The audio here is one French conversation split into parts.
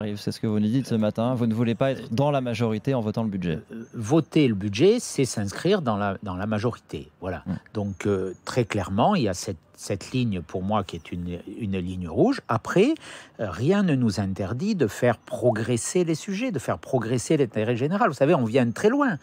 arrive. C'est ce que vous nous dites ce matin. Vous ne voulez pas être dans la majorité en votant le budget. Voter le budget, c'est s'inscrire dans la majorité. Voilà. Donc, très clairement, il y a cette ligne, pour moi, qui est une ligne rouge. Après, rien ne nous interdit de faire progresser les sujets, de faire progresser l'intérêt général. Vous savez, on vient de très loin.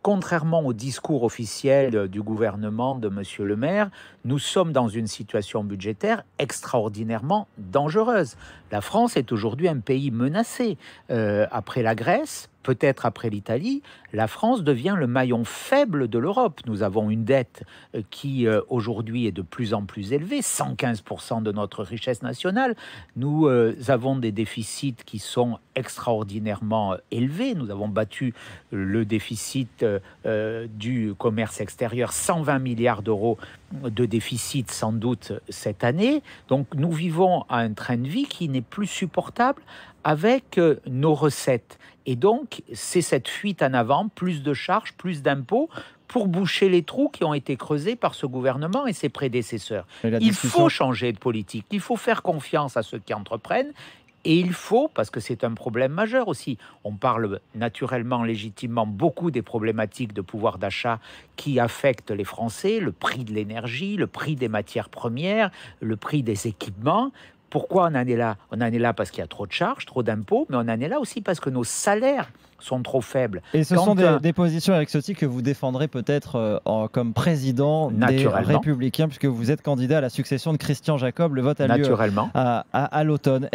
Contrairement au discours officiel du gouvernement de M. Le Maire, nous sommes dans une situation budgétaire extraordinairement dangereuse. La France est aujourd'hui un pays menacé. Après la Grèce, peut-être après l'Italie, la France devient le maillon faible de l'Europe. Nous avons une dette qui aujourd'hui est de plus en plus élevée, 115% de notre richesse nationale. Nous avons des déficits qui sont extraordinairement élevés. Nous avons battu le déficit du commerce extérieur, 120 milliards d'euros de déficit sans doute cette année. Donc nous vivons à un train de vie qui n'est plus supportable avec nos recettes. Et donc, c'est cette fuite en avant, plus de charges, plus d'impôts, pour boucher les trous qui ont été creusés par ce gouvernement et ses prédécesseurs. Il faut changer de politique, il faut faire confiance à ceux qui entreprennent, et il faut, parce que c'est un problème majeur aussi, on parle naturellement, légitimement, beaucoup des problématiques de pouvoir d'achat qui affectent les Français, le prix de l'énergie, le prix des matières premières, le prix des équipements. Pourquoi on en est là? On en est là parce qu'il y a trop de charges, trop d'impôts, mais on en est là aussi parce que nos salaires sont trop faibles. Et ce sont des positions, Éric Ciotti, que vous défendrez peut-être comme président des Républicains, puisque vous êtes candidat à la succession de Christian Jacob. Le vote a lieu à l'automne.